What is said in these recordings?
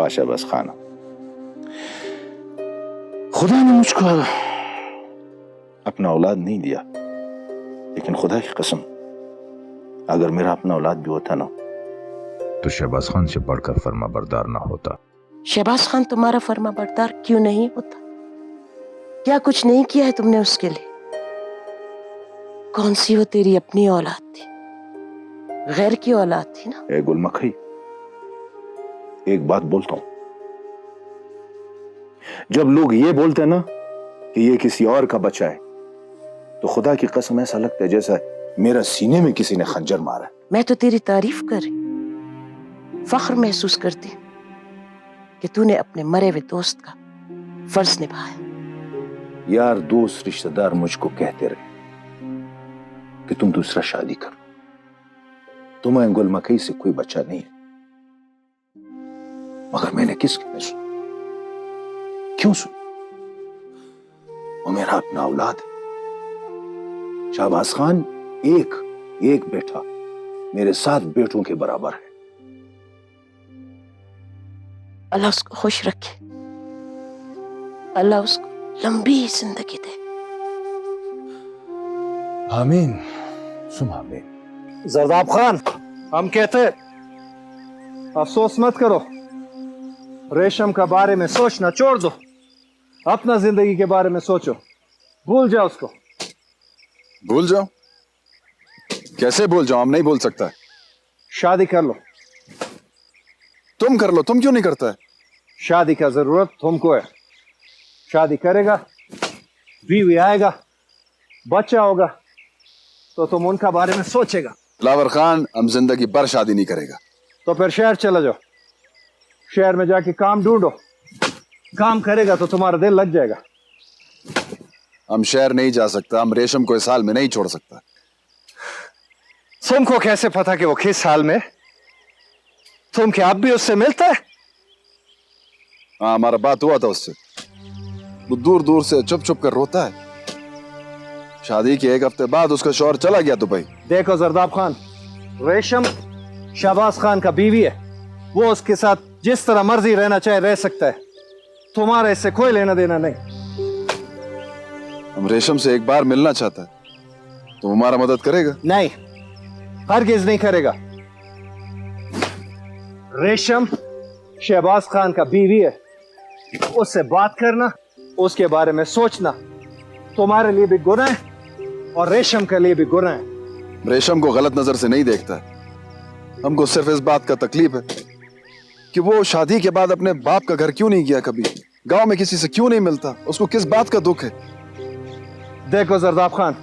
वाह शहबाज खान, खुदा ने मुझको अपना औलाद नहीं दिया, लेकिन खुदा की कसम अगर मेरा अपना औलाद भी होता ना तो शहबाज खान से बढ़कर फर्माबरदार ना होता। शहबाज खान तुम्हारा फर्माबरदार क्यों नहीं होता? क्या कुछ नहीं किया है तुमने उसके लिए? कौन सी वो तेरी अपनी औलाद थी? गैर की औलाद थी ना। ए गुलमखई, एक बात बोलता हूं, जब लोग ये बोलते हैं ना कि ये किसी और का बच्चा है, तो खुदा की कसम ऐसा लगता है जैसा मेरा सीने में किसी ने खंजर मारा है। मैं तो तेरी तारीफ कर रही, फख्र महसूस करती कि तूने अपने मरे हुए दोस्त का फर्ज निभाया। यार दोस्त रिश्तेदार मुझको कहते रहे कि तुम दूसरा शादी करो, तुम्हें गुलमकई से कोई बच्चा नहीं है, मगर मैंने किसकी सुनी? क्यों सुनी? वो मेरा अपना औलाद है। शहबाज खान एक बेटा मेरे 7 बेटों के बराबर है। अल्लाह उसको खुश रखे, अल्लाह उसको लंबी जिंदगी दे। आमीन सुम आमीन। जरदाब खान, हम कहते अफसोस मत करो, रेशम का बारे में सोचना छोड़ दो, अपना जिंदगी के बारे में सोचो, भूल जाओ उसको। भूल जाओ? कैसे भूल जाओ? हम नहीं भूल सकता। शादी कर लो। तुम कर लो, तुम क्यों नहीं करता है? शादी का जरूरत तुमको है। शादी करेगा, बीवी आएगा, बच्चा होगा, तो तुम उनका बारे में सोचेगा। लावर खान, हम जिंदगी भर शादी नहीं करेगा। तो फिर शहर चला जाओ, शहर में जाके काम ढूंढो, काम करेगा तो तुम्हारा दिल लग जाएगा। हम शहर नहीं जा सकता, हम रेशम को इस हाल में नहीं छोड़ सकता। तुमको कैसे पता कि वो किस हाल में? तुम क्या अब भी उससे मिलता है? हाँ, हमारा बात हुआ था उससे। वो दूर दूर से चुप चुप कर रोता है। शादी के 1 हफ्ते बाद उसका शौहर चला गया दुबई। देखो जरदाब खान, रेशम शहबाज खान का बीवी है, वो उसके साथ जिस तरह मर्जी रहना चाहे रह सकता है, तुम्हारा इससे कोई लेना देना नहीं। हम रेशम से एक बार मिलना चाहता है, तो हमारा मदद करेगा? नहीं, हरगिज नहीं करेगा। रेशम शहबाज खान का बीवी है, उससे बात करना, उसके बारे में सोचना तुम्हारे लिए भी गुनाह है और रेशम के लिए भी गुनाह है। रेशम को गलत नजर से नहीं देखता है। हमको सिर्फ इस बात का तकलीफ है कि वो शादी के बाद अपने बाप का घर क्यों नहीं गया, कभी गांव में किसी से क्यों नहीं मिलता, उसको किस बात का दुख है? देखो जरदाब खान,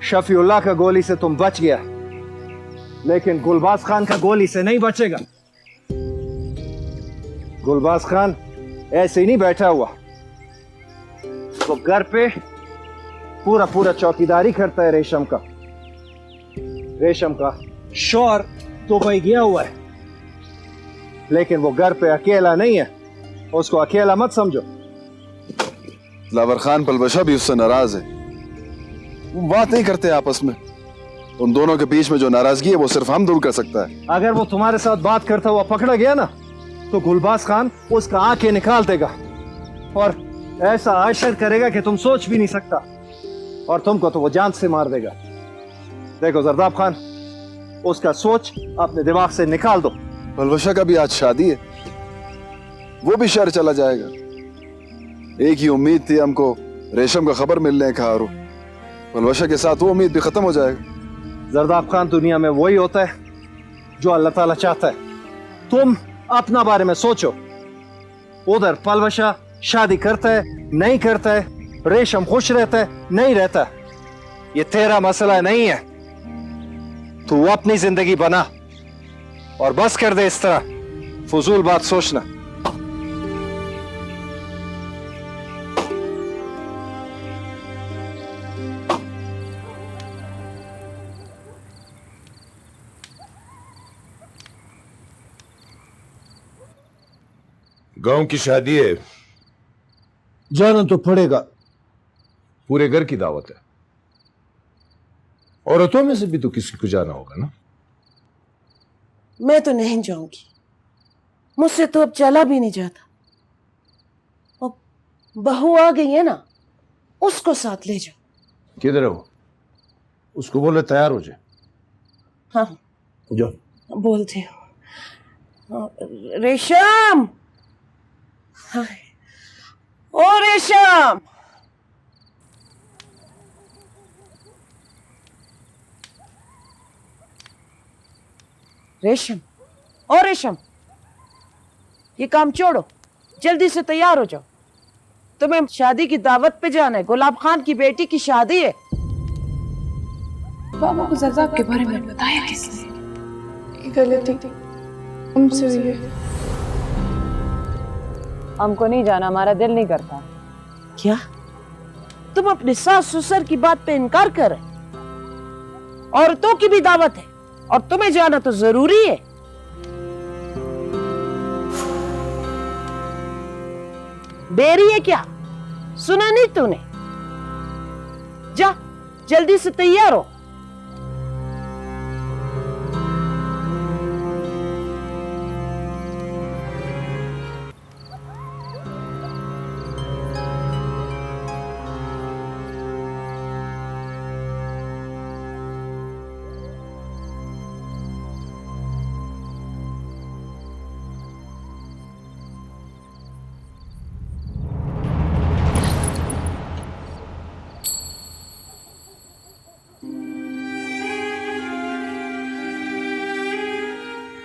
शफीउल्लाह का गोली से तुम बच गया, लेकिन गुलबाज खान का गोली से नहीं बचेगा। गुलबाज खान ऐसे ही नहीं बैठा हुआ, वो घर पे पूरा चौकीदारी करता है रेशम का। रेशम का शौहर दुबई गया हुआ है, लेकिन वो घर पे अकेला नहीं है, उसको अकेला मत समझो। लावर खान पलवशा भी उससे नाराज है, वो बात नहीं करते आपस में। उन दोनों के बीच में जो नाराजगी है वो सिर्फ हम दूर कर सकता है। अगर वो तुम्हारे साथ बात करता हुआ पकड़ा गया ना, तो गुलबाज खान उसका आंखें निकाल देगा और ऐसा आशर करेगा कि तुम सोच भी नहीं सकता, और तुमको तो वो जान से मार देगा। देखो जरदाब खान, उसका सोच अपने दिमाग से निकाल दो। पलवशा का भी आज शादी है, वो भी शहर चला जाएगा। एक ही उम्मीद थी हमको, रेशम का खबर मिलने का, और पलवशा के साथ वो उम्मीद भी खत्म हो जाएगा। जरदाब खान, दुनिया में वही होता है जो अल्लाह ताला चाहता है। तुम अपना बारे में सोचो। उधर पलवशा शादी करता है नहीं करता है, रेशम खुश रहता है नहीं रहता, ये तेरा मसला नहीं है। तू अपनी जिंदगी बना और बस कर दे इस तरह फजूल बात सोचना। गांव की शादी है, जाना तो पड़ेगा। पूरे घर की दावत है, औरतों में से भी तो किसी को जाना होगा ना। मैं तो नहीं जाऊंगी, मुझसे तो अब चला भी नहीं जाता। अब बहू आ गई है ना, उसको साथ ले जाओ। किधर है वो? उसको बोले तैयार हो जाए। हाँ जाओ। बोलती हूँ। रेशम, हाय, ओ रेशम, रेशम, ओ रेशम, ये काम छोड़ो, जल्दी से तैयार हो जाओ। तुम्हें शादी की दावत पे जाना है, गुलाब खान की बेटी की शादी है। बाबा को जर्दाब के बारे में बताया किसने? गलती हमसे हुई है। हमको नहीं जाना, हमारा दिल नहीं करता। क्या तुम अपने सास ससुर की बात पे इनकार कर रहे? औरतों की भी दावत है और तुम्हें जाना तो जरूरी है। बेरी है क्या? सुना नहीं तूने? जा जल्दी से तैयार हो।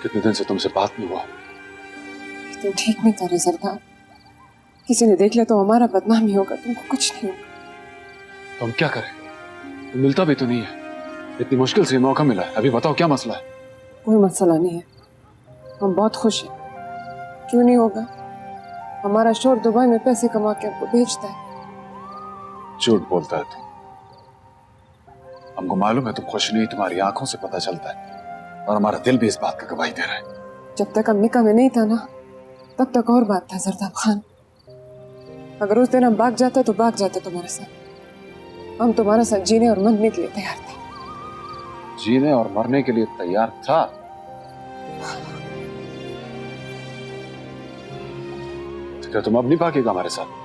कितने दिन से तुमसे बात नहीं हुआ। तुम ठीक नहीं कर रहे सरदार। किसी ने देख लिया तो हमारा बदनामी होगा, तुमको कुछ नहीं होगा। तो हम क्या करें? तो मिलता भी तो नहीं है। इतनी मुश्किल से मौका मिला है, अभी बताओ क्या मसला है? कोई मसला नहीं है, हम बहुत खुश हैं। क्यों नहीं होगा? हमारा शोर दुबई में पैसे कमा के हमको भेजता है। झूठ बोलता है तुम। हमको मालूम है तुम खुश नहीं, तुम्हारी आंखों से पता चलता है, और हमारा दिल भी इस बात का गवाही दे रहा है। जब तक हम निकाह में नहीं था ना, तब तक और बात था जरदाब खान। अगर उस दिन हम भाग जाते तो भाग जाते तुम्हारे साथ। हम तुम्हारे साथ जीने और मरने के लिए तैयार थे। जीने और मरने के लिए तैयार था? तो क्या तुम अब नहीं भागेगा हमारे साथ?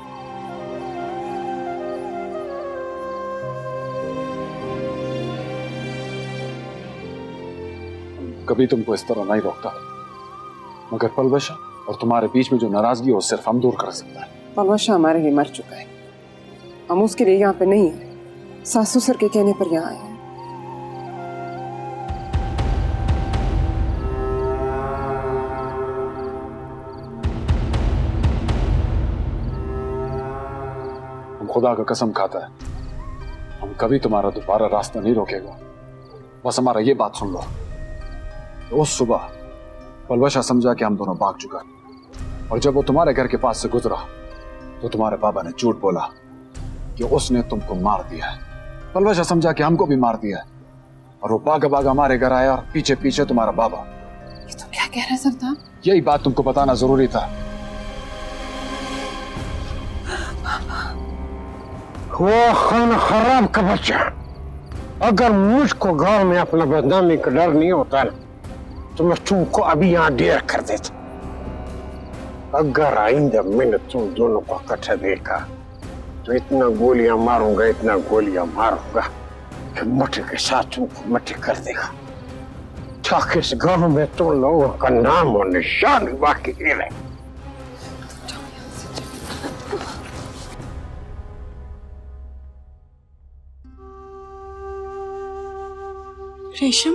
कभी तुमको इस तरह नहीं रोकता, मगर पलवशा और तुम्हारे बीच में जो नाराजगी हो सिर्फ हम दूर कर सकता है। पलवशा हमारे लिए मर चुका है, हम उसके लिए यहाँ पे नहीं है, सास ससुर के कहने पर यहाँ आए हैं। हम खुदा का कसम खाता है, हम कभी तुम्हारा दोबारा रास्ता नहीं रोकेगा। बस हमारा ये बात सुन लो। उस सुबह पलवशा समझा कि हम दोनों भाग चुका, और जब वो तुम्हारे घर के पास से गुजरा तो तुम्हारे बाबा ने झूठ बोला कि उसने तुमको मार दिया है। पलवशा समझा कि हमको भी मार दिया है, और वो भागा भागा हमारे घर आया, और पीछे पीछे तुम्हारा बाबा। ये तुम क्या कह रहे हैं सरदार? यही बात तुमको बताना जरूरी था। वो खान हराम का बच्चा, अगर मुझको गांव में अपना बदनामी का डर नहीं होता ना, तो मैं तुमको अभी यहाँ ढेर कर देता। अगर आइंदा मैंने तुम दोनों को इकट्ठा देखा तो इतना गोलियां मारूंगा, इतना गोलियां मारूंगा कि मटे के साथ तुमको मटे कर देगा, ताकि इस गांव में तुम लोगों का नाम और निशान बाकी नहीं रहे। रेशम,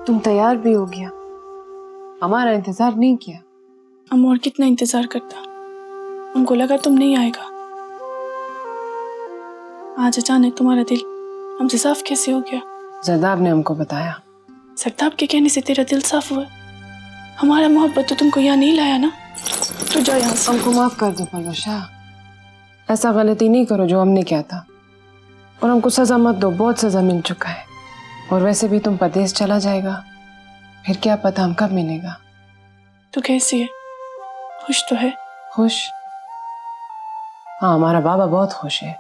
तुम तैयार भी हो गया, हमारा इंतजार नहीं किया। हम और कितना इंतजार करता, हमको लगा तुम नहीं आएगा। आज अचानक तुम्हारा दिल हमसे साफ कैसे हो गया? जरदाब ने हमको बताया। सरदाब के कहने से तेरा दिल साफ हुआ? हमारा मोहब्बत तो तुमको यहाँ नहीं लाया ना, तो जाओ यहाँ से। हमको माफ कर दो पलवशा, ऐसा गलती नहीं करो जो हमने किया था, और हमको सजा मत दो, बहुत सजा मिल चुका है। और वैसे भी तुम परदेश चला जाएगा, फिर क्या पता हम कब मिलेगा। तो कैसी है? खुश तो है? खुश? हाँ, हमारा बाबा बहुत खुश है,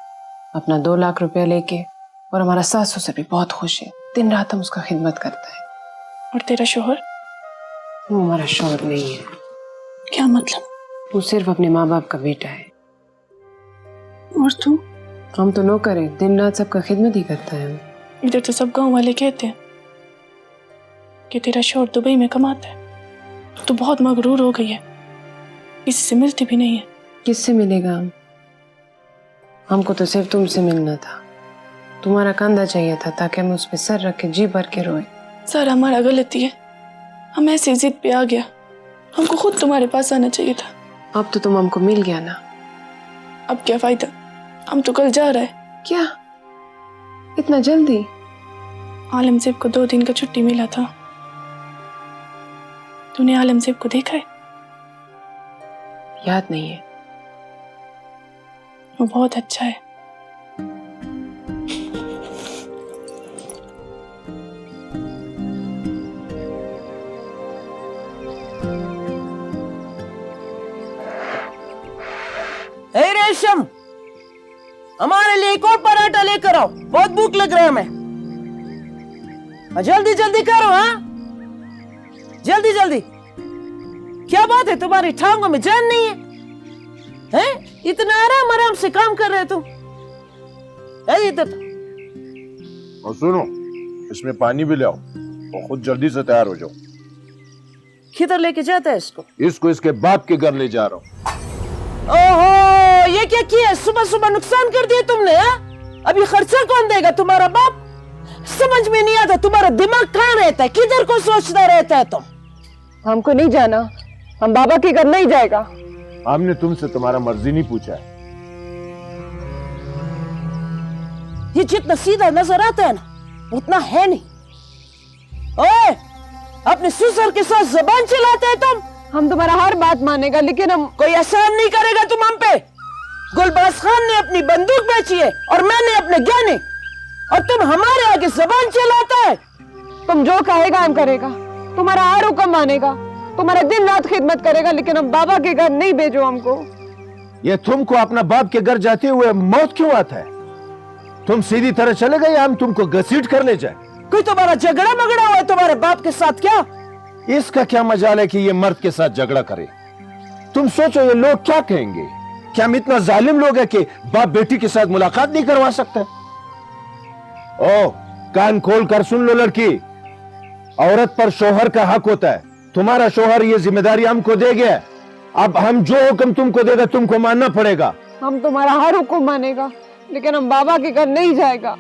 अपना 2 लाख रुपया लेके, और हमारा सास ससुर भी बहुत खुश है। दिन रात हम उसका खिदमत करता है। और तेरा शोहर? वो हमारा शौहर नहीं है। क्या मतलब? वो सिर्फ अपने माँ बाप का बेटा है। और तू? हम तो नौकर हैं, दिन रात सबका खिदमत ही करता है। इधर तो सब गांव वाले कहते हैं कि तेरा शौहर दुबई में कमाता है, तू बहुत मगरूर हो गई है, किसी से मिलती भी नहीं है। किससे मिलेगा? हमको तो सिर्फ तुमसे मिलना था। तुम्हारा कंधा चाहिए था ताकि हम उस पर सर रख के जी भर के रोए। सर हमारा गलती है, हम ऐसी जिद पे आ गया, हमको खुद तुम्हारे पास आना चाहिए था। अब तो तुम हमको मिल गया ना। अब क्या फायदा, हम तो कल जा रहे हैं। क्या इतना जल्दी? आलमजेब को 2 दिन का छुट्टी मिला था। तूने आलमजेब को देखा है? याद नहीं है। वो बहुत अच्छा है। हे रेशम, हमारे लिए एक और पराठा लेकर आओ, बहुत भूख लग रहा है हमें। जल्दी जल्दी करो, हाँ जल्दी जल्दी। क्या बात है, तुम्हारी टांगों में जान नहीं है? हैं? इतना आराम आराम से काम कर रहे तुम। इधर और सुनो, इसमें पानी भी ले आओ और खुद जल्दी से तैयार हो जाओ। किधर लेके जाता है इसको? इसको इसके बाप के घर ले जा रहा हूँ। ओहो, ये क्या किया? सुबह सुबह नुकसान कर दिया तुमने, हा? अभी खर्चा कौन देगा? तुम्हारा बाप? समझ में नहीं आता, तुम्हारा दिमाग कहाँ रहता है? किधर को सोचता रहता है तुम? हमको नहीं जाना, हम बाबा के घर नहीं जाएगा। हमने तुमसे तुम्हारा मर्जी नहीं पूछा है। ये जितना सीधा नजर आता है ना, उतना है नहीं। ओए, अपने ससुर के साथ जबान चलाते हैं तुम। हम तुम्हारा हर बात मानेगा, लेकिन हम कोई एहसान नहीं करेगा तुम हम पे। गुलबाज खान ने अपनी बंदूक बेची है और मैंने अपने गहने, और तुम हमारे आगे जबान चलाता है। तुम जो कहेगा हम करेगा, तुम्हारा हर हुक्म मानेगा, तुम्हारा दिन रात खिदमत करेगा, लेकिन हम बाबा के घर नहीं भेजो हमको। ये तुमको अपना बाप के घर जाते हुए मौत क्यों आता है? तुम सीधी तरह चले गए, हम तुमको घसीट कर ले जाए। कोई तुम्हारा झगड़ा मगड़ा हुआ है तुम्हारे बाप के साथ क्या? इसका क्या मजाल है कि ये मर्द के साथ झगड़ा करे? तुम सोचो ये लोग क्या कहेंगे? क्या हम इतना जालिम लोग हैं कि बाप बेटी के साथ मुलाकात नहीं करवा सकते? ओ, कान खोल कर सुन लो लड़की, औरत पर शोहर का हक होता है। तुम्हारा शोहर ये जिम्मेदारी हमको दे गया, अब हम जो हुक्म तुमको देगा तुमको मानना पड़ेगा। हम तुम्हारा हर हुक्म मानेगा, लेकिन हम बाबा के घर नहीं जाएगा।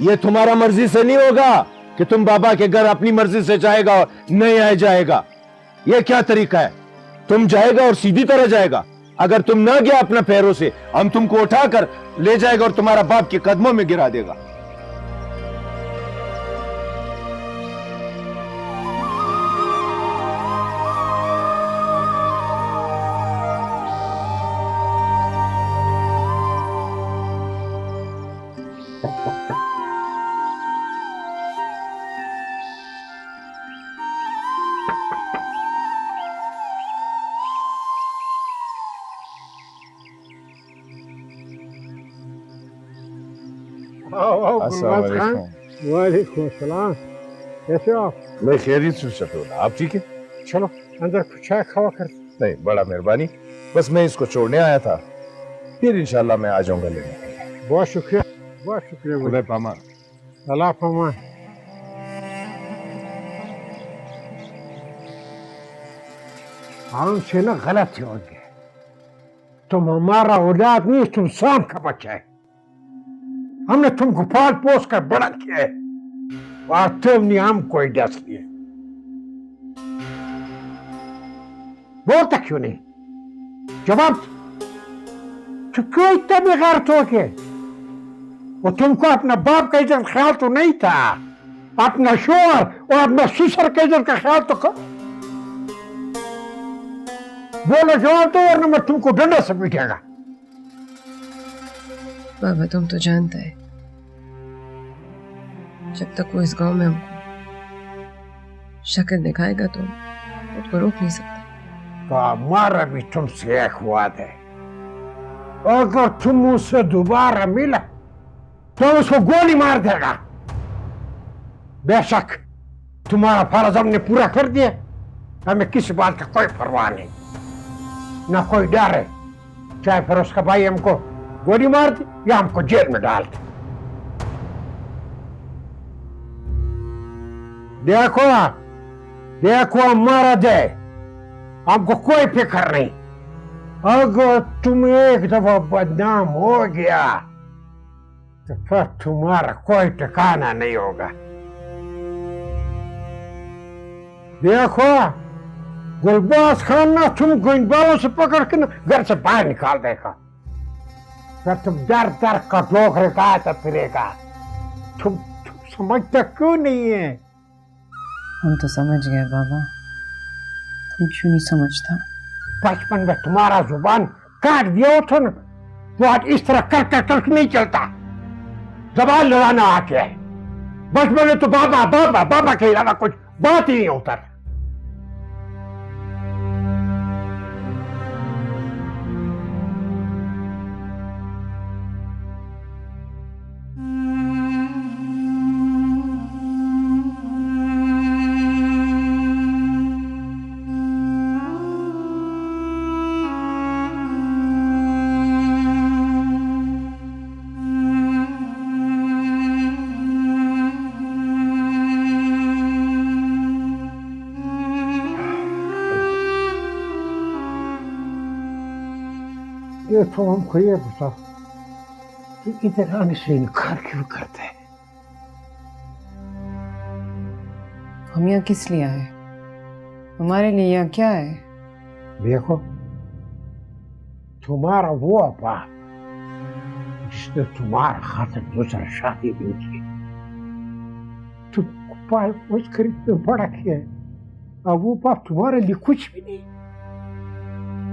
ये तुम्हारा मर्जी से नहीं होगा कि तुम बाबा के घर अपनी मर्जी से जाएगा और नहीं आए जाएगा। ये क्या तरीका है? तुम जाएगा और सीधी तरह जाएगा। अगर तुम ना गया अपना पैरों से, हम तुमको उठाकर ले जाएगा और तुम्हारा बाप के कदमों में गिरा देगा। वालेकुम सलाम, कैसे हो आप? मैं खैरियत से शफीउल्लाह, आप ठीक है? चलो अंदर कुछ चाय खावा कर। नहीं, बड़ा मेहरबानी, बस मैं इसको छोड़ने आया था, फिर इंशाल्लाह मैं आ जाऊंगा लेने। बहुत शुक्रिया, बहुत शुक्रिया। खुदा पामान। अल्लाह पामान। हमसे ना गलत हो गया, तुम हमारा औलाद नहीं, तुम शाम का बच्चा है। हमने तुमको पाल पोस कर बड़ा किया है और तुमने हमको ही डस लिया। बोलता क्यों नहीं? जवाब तो क्यों इतना बेगैरत हो गए? वो तुमको अपना बाप का इज्जत ख्याल तो नहीं था, अपना शोहर और अपना ससुर का इज्जत का ख्याल तो करो। बोलो जवाब दो, वरना मैं तुमको डंडा से पीटेगा। बाबा तुम तो जानता है, जब तक वो इस गांव में हमको शक्ल दिखाएगा तो उसको रोक नहीं सकता। तो हमारा भी तुमसे एक वादा है, अगर तुम उससे दोबारा मिला तो उसको गोली मार देगा। बेशक तुम्हारा फर्ज हमने पूरा कर दिया, हमें किसी बात का कोई परवाह नहीं, ना कोई डर है, चाहे फिर उसका भाई हमको गोली मार दे या हमको जेल में डाल दे। देखो देखो हमारा दे, हमको कोई फिक्र नहीं। अगर तुम एक दफा बदनाम हो गया तो फिर तुम्हारा कोई ठिकाना नहीं होगा। देखो गुलबाज खान ना तुमको इन बालों से पकड़ के ना घर से बाहर निकाल देगा, फिर तुम दर दर का डोकरे का फिरेगा। तुम समझता क्यों नहीं है? हम तो समझ गए बाबा, तुम क्यों नहीं समझता? बचपन में तुम्हारा जुबान काट दिया हो ना, तो आज इस तरह कर नहीं चलता। जबान लड़ाना आके है। बचपन में तो बाबा बाबा बाबा के अलावा कुछ बात ही नहीं होता। ये तो हमको ये बताओ कि इधर आने से इनकार क्यों करते हैं? हम यहाँ किस लिए आए? हमारे लिए यहाँ क्या है? देखो तुम्हारा वो अपा जिसने तुम्हारा खातिर दूसरा शादी भी की, तुमको पाल पोस कर इतना बड़ा किया है, अब वो बाप तुम्हारे लिए कुछ भी नहीं।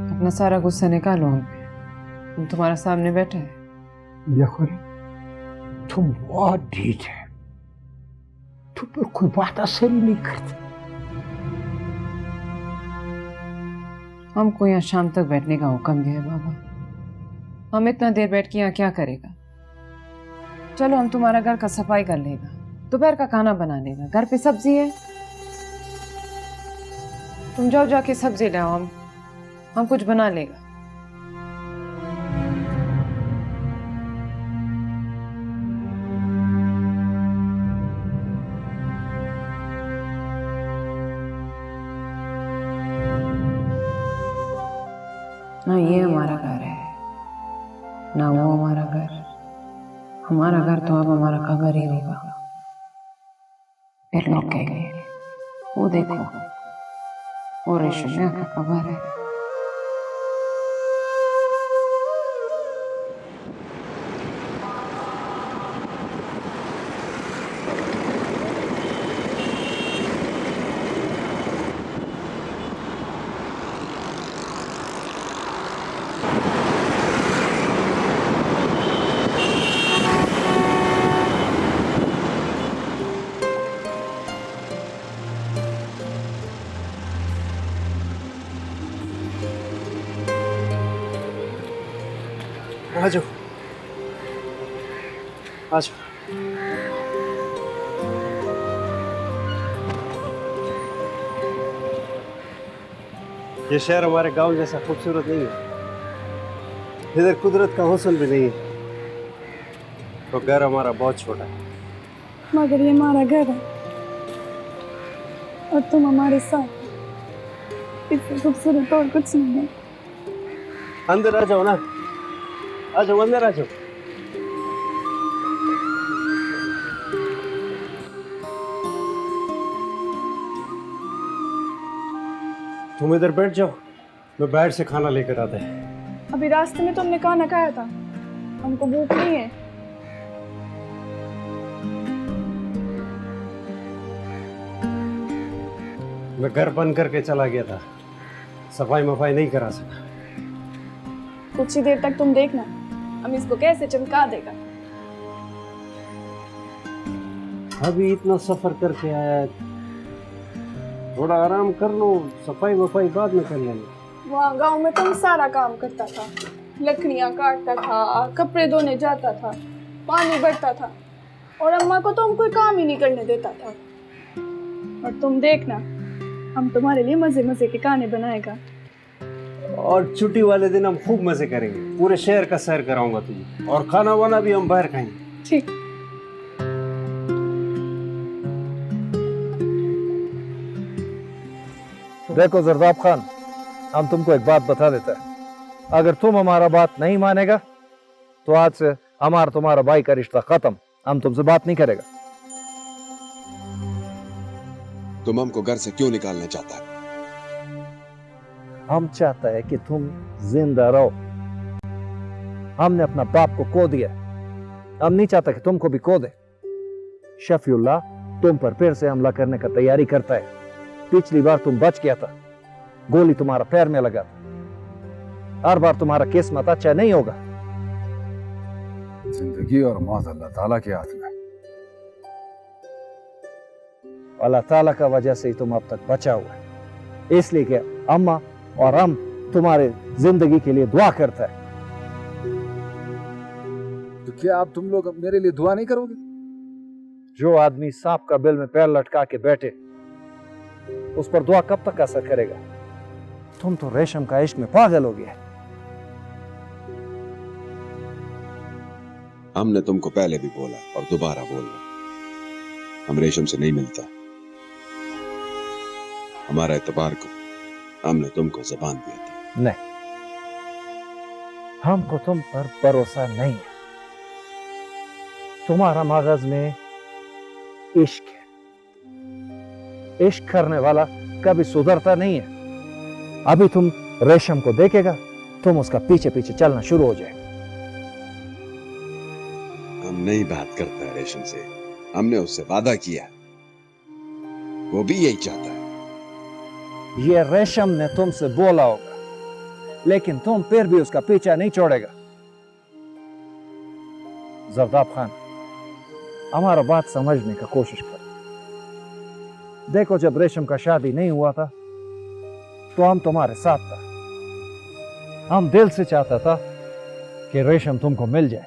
अपना सारा गुस्सा निकालो हम पे, हम तुम्हारे सामने बैठे हैं। देखो तुम बहुत ढीठ है, तुम पर कोई बात असर ही नहीं करती। हमको यहाँ शाम तक बैठने का हुक्म दिया है बाबा, हम इतना देर बैठ के यहाँ क्या करेगा? चलो हम तुम्हारा घर का सफाई कर लेगा, दोपहर का खाना बना लेगा, घर पे सब्जी है, तुम जाओ जाके सब्जी लाओ, हम कुछ बना लेगा। ना ये हमारा घर है ना वो हमारा घर, हमारा घर तो अब हमारा कब्र ही होगा। फिर लोग कहेंगे वो देखो वो रेशमिया का कब्र है। आ जाओ आ जाओ। ये शहर हमारे गांव जैसा खूबसूरत नहीं है, इधर कुदरत का हुस्न भी नहीं है, तो घर हमारा बहुत छोटा है। मगर ये हमारा घर है और तुम हमारे साथ, इससे खूबसूरत और कुछ नहीं है। अंदर आ जाओ ना, आ जाओ अंदर आ जाओ। तुम इधर बैठ जाओ, मैं बाहर से खाना लेकर आता है। अभी रास्ते में तुमने खाना खाया था, हमको भूख नहीं है। मैं घर बंद करके चला गया था, सफाई मफाई नहीं करा सका। कुछ ही देर तक तुम देखना, हम इसको कैसे चमका देगा। अभी इतना सफर करके आया, थोड़ा आराम कर लो, सफाई वफाई बाद में कर लेना। वहाँ गांव में तुम सारा काम करता था, लकड़ियाँ काटता था, कपड़े धोने जाता था, पानी भरता था, और अम्मा को तुम कोई काम ही नहीं करने देता था। और तुम देखना, हम तुम्हारे लिए मजे मजे के गाने बनाएगा। और छुट्टी वाले दिन हम खूब मजे करेंगे, पूरे शहर का सैर कराऊंगा तुम्हें, और खाना वाना भी हम बाहर खाएंगे। ठीक। देखो जरदाब खान, हम तुमको एक बात बता देते हैं, अगर तुम हमारा बात नहीं मानेगा तो आज से हमारा तुम्हारा भाई का रिश्ता खत्म, हम तुमसे बात नहीं करेगा। तुम हमको घर से क्यों निकालना चाहता है? हम चाहते हैं कि तुम जिंदा रहो। हमने अपना बाप को खो दिया, हम नहीं चाहते कि तुमको भी खो दे। शफीउल्लाह तुम पर फिर से हमला करने का तैयारी करता है। पिछली बार तुम बच गया था, गोली तुम्हारा पैर में लगा था। हर बार तुम्हारा किस्मत अच्छा नहीं होगा। जिंदगी और मौत अल्लाह ताला के हाथ में। अल्लाह ताला का वजह से ही तुम अब तक बचा हुआ है, इसलिए कि अम्मा और हम तुम्हारे जिंदगी के लिए दुआ करता है। तो क्या आप तुम लोग मेरे लिए दुआ नहीं करोगे? जो आदमी सांप का बिल में पैर लटका के बैठे, उस पर दुआ कब तक असर करेगा? तुम तो रेशम का इश्क में पागल हो गए। हमने तुमको पहले भी बोला और दोबारा बोल रहे, हम रेशम से नहीं मिलता। हमारा एतबार को हमने तुमको जबान दिया था। नहीं, हमको तुम पर भरोसा नहीं है। तुम्हारा मगज में इश्क है, इश्क करने वाला कभी सुधरता नहीं है। अभी तुम रेशम को देखेगा, तुम उसका पीछे पीछे चलना शुरू हो जाएगा। हम नहीं बात करता है रेशम से, हमने उससे वादा किया, वो भी यही चाहता है। ये रेशम ने तुमसे बोला होगा, लेकिन तुम फिर भी उसका पीछा नहीं छोड़ेगा। जरदाब खान, हमारा बात समझने का कोशिश करो। देखो, जब रेशम का शादी नहीं हुआ था तो हम तुम्हारे साथ था। हम दिल से चाहता था कि रेशम तुमको मिल जाए।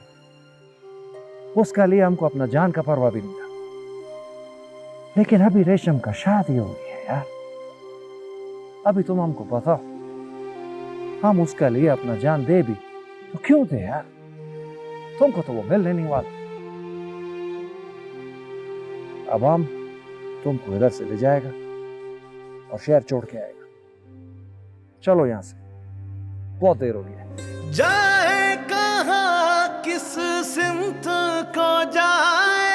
उसका लिए हमको अपना जान का परवाह भी नहीं था। लेकिन अभी रेशम का शादी हो गई है यार। अभी तुम हमको बताओ, हम उसका लिए अपना जान दे भी तो क्यों दे यार? तुमको तो वो मिलने नहीं वाला। अब हम तुमको इधर से ले जाएगा और शहर छोड़ के आएगा। चलो यहां से, बहुत देर हो गई है। जाए कहाँ, किस सिमत को जाए,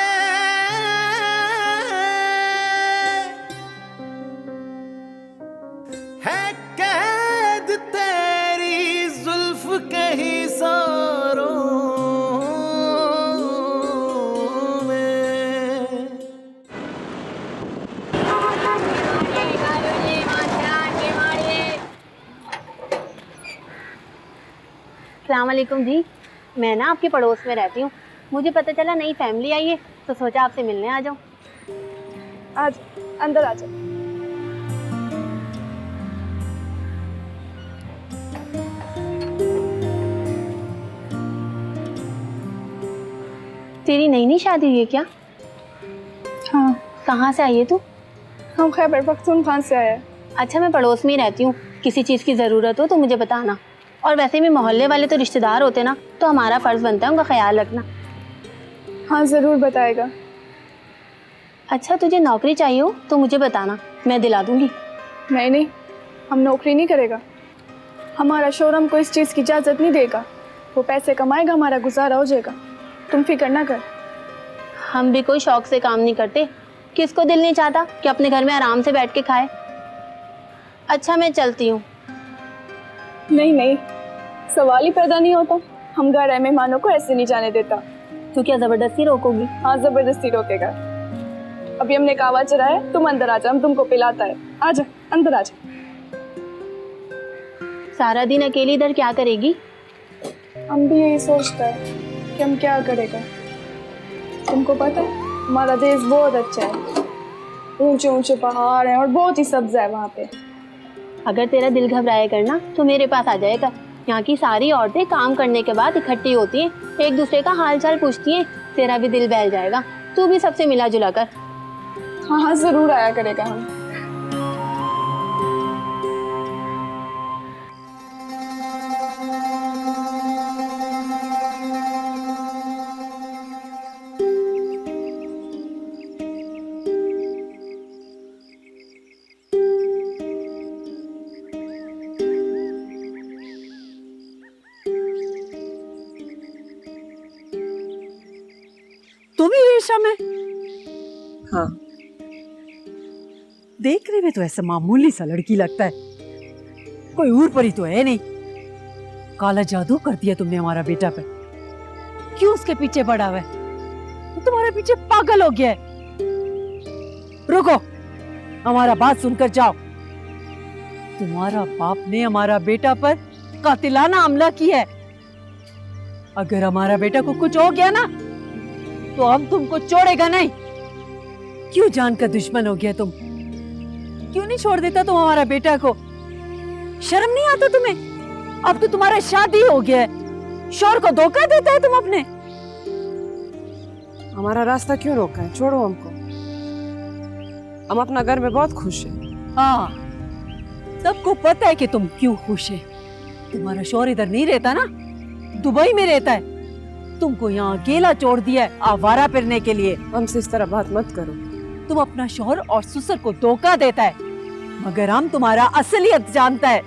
है कैद तेरी जुल्फ के ही सारों में। अस्सलाम वालेकुम जी, मैं ना आपके पड़ोस में रहती हूँ। मुझे पता चला नई फैमिली आई है, तो सोचा आपसे मिलने आ जाऊँ। आज अंदर आ जाओ। तेरी नई नई शादी हुई है क्या? हाँ। कहाँ से आई है तू? हम खैबर पख्तूनख्वा से आए हैं। अच्छा, मैं पड़ोस में ही रहती हूँ, किसी चीज़ की ज़रूरत हो तो मुझे बताना। और वैसे भी मोहल्ले वाले तो रिश्तेदार होते ना, तो हमारा फ़र्ज़ बनता है उनका ख्याल रखना। हाँ, ज़रूर बताएगा। अच्छा, तुझे नौकरी चाहिए हो तो मुझे बताना, मैं दिला दूँगी। नहीं, हम नौकरी नहीं करेगा। हमारा शोरूम को इस चीज़ की इजाज़त नहीं देगा। वो पैसे कमाएगा, हमारा गुजारा हो जाएगा। तुम फिक्र ना कर। हम भी कोई शौक से काम नहीं करते। किसको दिल नहीं चाहता कि अपने घर में आराम से बैठ के खाए। अच्छा, मैं चलती हूँ। नहीं, सवाल ही पैदा नहीं होता। हम घर आए मेहमानों को ऐसे नहीं जाने देता। तू क्या ज़बरदस्ती रोकोगी? हाँ, ज़बरदस्ती रोकेगा। अभी हमने कावा चढ़ाया है, तुम अंदर आ जा, हम तुमको पिलाता है। आ जा, अंदर आ जा। सारा दिन अकेली इधर क्या करेगी? हम भी यही सोचता है कि हम क्या करेगा। तुमको पता है, हमारा देश बहुत अच्छा है। ऊंचे ऊंचे पहाड़ हैं और बहुत ही सब्ज़ है वहाँ पे। अगर तेरा दिल घबराए करना तो मेरे पास आ जाएगा। यहाँ की सारी औरतें काम करने के बाद इकट्ठी होती हैं, एक दूसरे का हाल चाल पूछती हैं। तेरा भी दिल बहल जाएगा। तू भी सबसे मिला जुला कर। हाँ, ज़रूर आया करेगा हम। तुम ही रेशम है? हाँ। देखने में तो ऐसा मामूली सा लड़की लगता है, कोई ऊर परी तो है नहीं। काला जादू कर दिया तुमने हमारा बेटा पे। क्यों उसके पीछे पड़ा हुआ है? वो तुम्हारे पीछे पागल हो गया है। रुको, हमारा बात सुनकर जाओ। तुम्हारा बाप ने हमारा बेटा पर कातिलाना हमला किया है। अगर हमारा बेटा को कुछ हो गया ना तो हम तुमको छोड़ेगा नहीं। क्यों जान का दुश्मन हो गया तुम? क्यों नहीं छोड़ देता तुम हमारा बेटा को? शर्म नहीं आता तुम्हें? अब तो तुम्हारा शादी हो गया है, शौहर को धोखा देता है तुम अपने। हमारा रास्ता क्यों रोका है? छोड़ो हमको, हम अपना घर में बहुत खुश हैं। हाँ, सबको पता है कि तुम क्यों खुश है। तुम्हारा शौहर इधर नहीं रहता ना, दुबई में रहता है। तुमको यहाँ अकेला छोड़ दिया है आवारा फिरने के लिए। हमसे इस तरह बात मत करो। तुम अपना शौहर और ससुर को धोखा देता है, मगर हम तुम्हारा असलियत जानता है।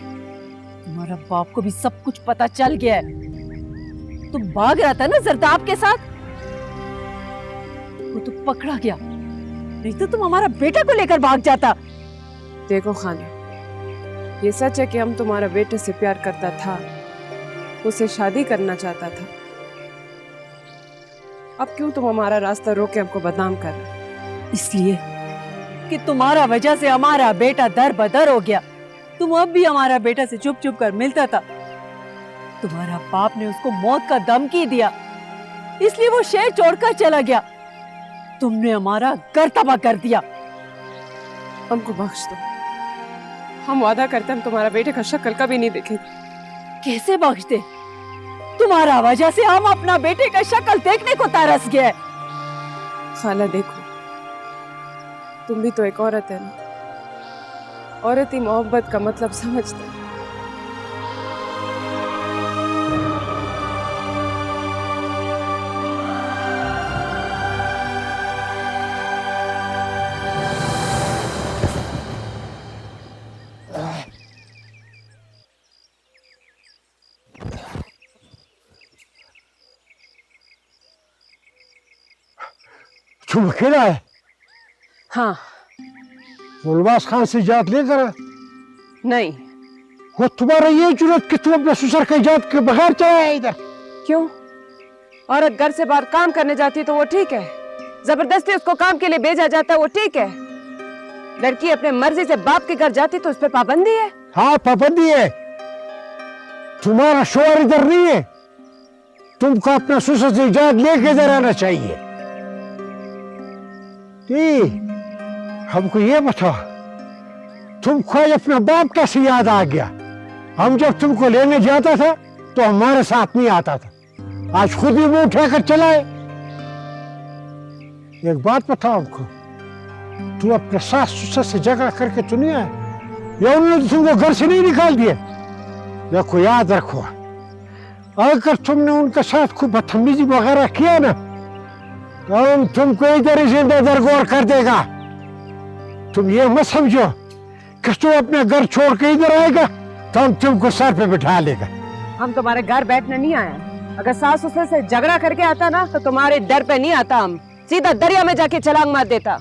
तुम्हारा बाप को भी सब कुछ पता चल गया है। तुम भाग रहा था ना जरदाब के साथ, वो तो पकड़ा गया, नहीं तो तुम हमारा बेटा को लेकर भाग जाता। देखो खाने, ये सच है कि हम तुम्हारा बेटे से प्यार करता था, उसे शादी करना चाहता था। अब क्यों तुम हमारा रास्ता रोक के हमको बदनाम कर रहे? इसलिए कि तुम्हारा वजह से हमारा बेटा दर बदर हो गया। तुम अब भी हमारा बेटा से चुप चुप कर मिलता था। तुम्हारा बाप ने उसको मौत का धमकी दिया, इसलिए वो शहर छोड़कर चला गया। तुमने हमारा घर तबाह कर दिया। हमको बख्श दो, हम वादा करते हम तुम्हारा बेटे का शक्ल कभी नहीं देखेंगे। कैसे बख्श दे? तुम्हारा वजह से हम अपना बेटे का शक्ल देखने को तरस गए। खाला देखो, तुम भी तो एक औरत है ना, औरत ही मोहब्बत का मतलब समझते हैं। तुम अकेला है? हाँ। गुलबाज खान से इजाजत लेकर? नहीं। वो तुम्हारा ये जरूरत कि तुम अपने ससुर का इजाजत के बगैर चले आए इधर? क्यों? औरत घर से बाहर काम करने जाती तो वो ठीक है, जबरदस्ती उसको काम के लिए भेजा जाता है वो ठीक है। लड़की अपने मर्जी से बाप के घर जाती तो उस पर पाबंदी है। हाँ पाबंदी है। तुम्हारा शौहर इधर नहीं है, तुमको अपना ससुर से इजाजत लेके इधर आना चाहिए। हमको ये बताओ, तुमको अपना बाप कैसे याद आ गया? हम जब तुमको लेने जाता था तो हमारे साथ नहीं आता था, आज खुद ही मुंह उठाकर चलाए। एक बात बताओ हमको, तू अपने सास ससुर से झगड़ा करके तो नहीं आया, या उन्होंने तुमको घर से नहीं निकाल दिया? देखो याद रखो, अगर तुमने उनके साथ खूब बदतमीजी वगैरह किया ना तो हम तुमको इधर ही जिंदा दरगोर कर देगा। तुम ये मत समझो कि तुम अपने घर छोड़ के इधर आएगा तो हम तुमको सर पे बिठा लेगा। हम तुम्हारे घर बैठने नहीं आए। अगर सास ससुर से झगड़ा करके आता ना तो तुम्हारे डर पे नहीं आता, हम सीधा दरिया में जाके छलांग मार देता।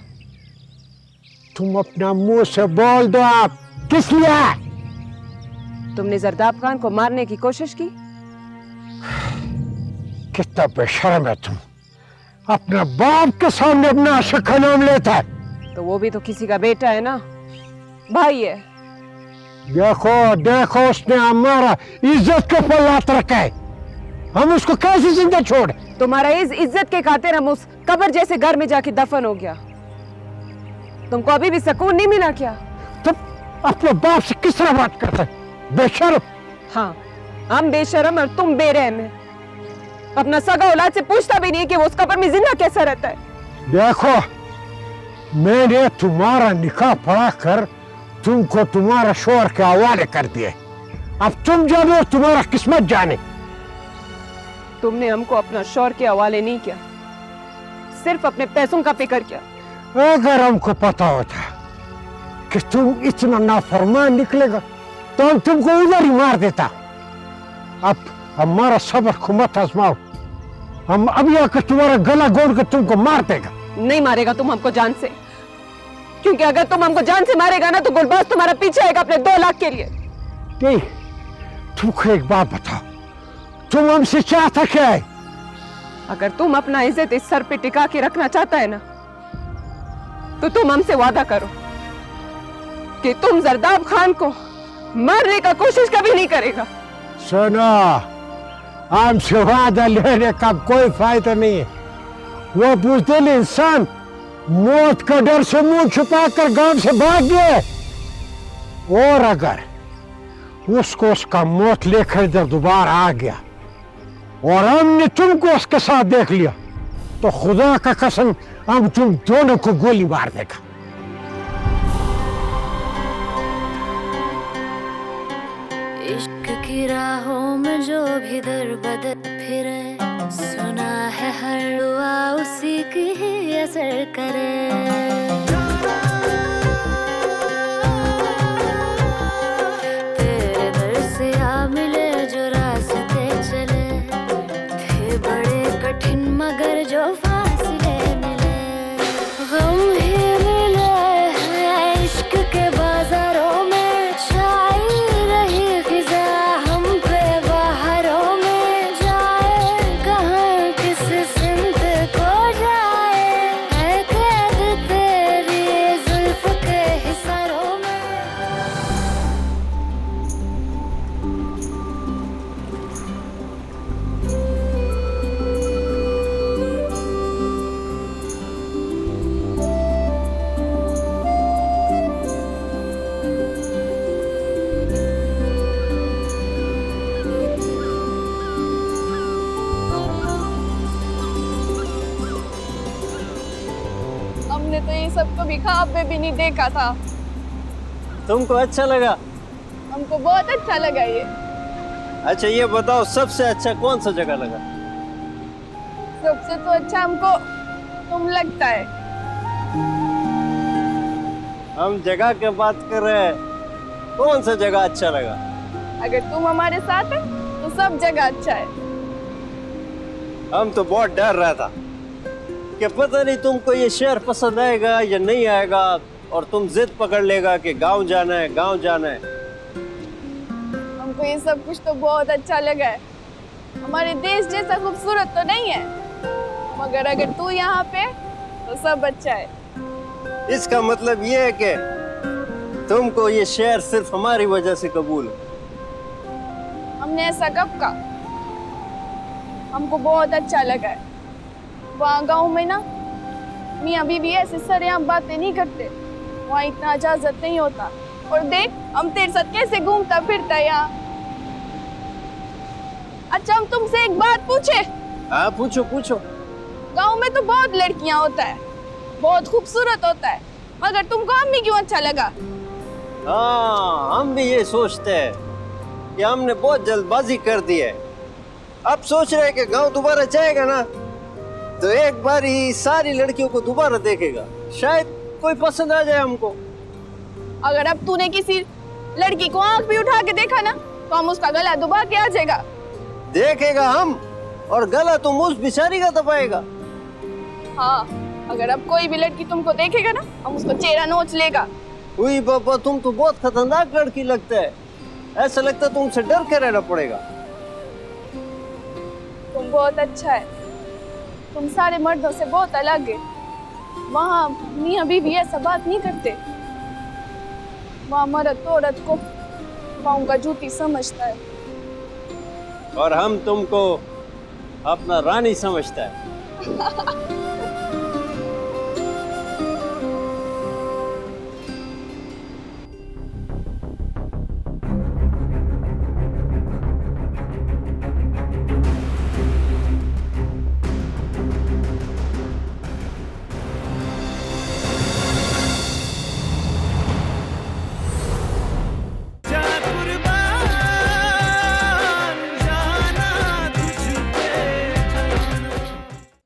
तुम अपना मुंह से बोल दो, आप किस लिए? तुमने जरदाब खान को मारने की कोशिश की। कितना बेशर्म है तुम, अपना बाप के सामने अपना आशिक का नाम लेता है। तो वो भी तो किसी का बेटा है ना, भाई है। देखो देखो, उसने हमारा इज्जत के ऊपर लात रखा है, हम उसको कैसे जिंदा छोड़े? तुम्हारा इस इज्जत के खातिर हम उस कब्र जैसे घर में जाके दफन हो गया। तुमको अभी भी सुकून नहीं मिला क्या? तुम अपने बाप से किस तरह बात करते है? बेशर्म। हाँ, हम बेशर्म और तुम बेरहम है। अपना सगा औलाद से पूछता भी नहीं कि वो उस कब्र में जिंदा कैसा रहता है। देखो, मैंने तुम्हारा निकाह पढ़ा कर तुमको तुम्हारा शौहर के हवाले कर दिया, अब तुम जानो और तुम्हारा किस्मत जाने। तुमने हमको अपना शौहर के हवाले नहीं किया, सिर्फ अपने पैसों का फिक्र किया। अगर हमको पता होता कि तुम इतना नाफरमान निकलेगा तो हम तुमको उधर ही मार देता। अब हमारा सब्र को मत आजमाओ, हम अभी आकर तुम्हारा गला घोट कर तुमको मार देगा। नहीं मारेगा तुम हमको जान से, क्योंकि अगर तुम हमको जान से मारेगा ना तो गुलबाज तुम्हारा पीछे आएगा अपने 2 लाख के लिए। नहीं, तुमको एक बात बताओ, तुम हमसे चाहता क्या है? अगर तुम अपना इज्जत इस सर पे टिका के रखना चाहता है ना, तो तुम हमसे वादा करो कि तुम जरदाब खान को मारने का कोशिश कभी नहीं करेगा। सुनो, हमसे वादा लेने का कोई फायदा नहीं है। वो बुज़दिल इंसान मौत का डर से मुंह छुपाकर गांव से भाग गए, और अगर उसको उसका मौत लेकर जब दोबारा आ गया और हमने तुमको उसके साथ देख लिया, तो खुदा का कसम हम तुम दोनों को गोली मार देगा। इश्क की राहों में जो भी दर बदर फिरे, सुना है हर दुआ उसी की ही असर करे। तेरे दर से आ मिले जो रास्ते चले, थे बड़े कठिन मगर जो फासले मिले। गम ही मिले हैं इश्क के बाजारों में, छाई रही फिजा हम पे बाहरों में। जाए कहाँ किस सिमत को जाए, है कैद तेरी जुल्फ के हिसारों में। हमने तो ये सब कभी ख्वाब में भी नहीं देखा था। तुमको अच्छा लगा? हमको बहुत अच्छा लगा ये। अच्छा ये बताओ, सबसे अच्छा कौन सा जगह लगा? सबसे तो अच्छा हमको तुम लगता है। हम जगह की बात कर रहे हैं, कौन सा जगह अच्छा लगा? अगर तुम हमारे साथ है तो सब जगह अच्छा है। हम तो बहुत डर रहा था कि पता नहीं तुमको ये शहर पसंद आएगा या नहीं आएगा, और तुम जिद पकड़ लेगा कि गांव जाना है, गांव जाना है। हमको ये सब कुछ तो बहुत अच्छा लगा है। हमारे देश जैसा खूबसूरत तो नहीं है, मगर अगर तू यहाँ पे तो सब अच्छा है। इसका मतलब ये है कि तुमको ये शहर सिर्फ हमारी वजह से कबूल है। हमने ऐसा कब कहा? हमको बहुत अच्छा लगा है। वहाँ गाँव में ना मियाँ बीवी ऐसे सरेआम बातें नहीं करते, वहाँ इतना इजाजत नहीं होता। और देख हम तेरे साथ कैसे घूमता फिरता है यहाँ। अच्छा हम तुमसे एक बात पूछे? हाँ पूछो पूछो। गाँव में तो बहुत लड़कियाँ होता है, बहुत खूबसूरत होता है, मगर तुमको हम ही क्यों अच्छा लगा? हाँ हम भी ये सोचते हैं कि हमने बहुत जल्दबाजी कर दी है। अब सोच रहे हैं कि गांव दोबारा जाएगा ना तो एक बार ही सारी लड़कियों को दोबारा देखेगा, शायद कोई पसंद आ जाए हमको। अगर अब तूने किसी लड़की को आंख भी उठा के देखा ना तो हम उसका गला दबा के आ जाएगा। देखेगा हम, और गला तुम उस बेचारी का दबाएगा। हाँ अगर अब कोई भी लड़की तुमको देखेगा ना हम उसको चेहरा नोच लेगा। हुई बाबा, तुम तो बहुत खतरनाक लड़की लगता है, ऐसा लगता है तुमसे डर के रहना पड़ेगा। तुम बहुत अच्छा है, तुम सारे मर्दों से बहुत अलग है। वहाँ मियाँ बीवी ऐसा बात नहीं करते, वहाँ मर्द औरत को पाँव का जूती समझता है। और हम तुमको अपना रानी समझता है।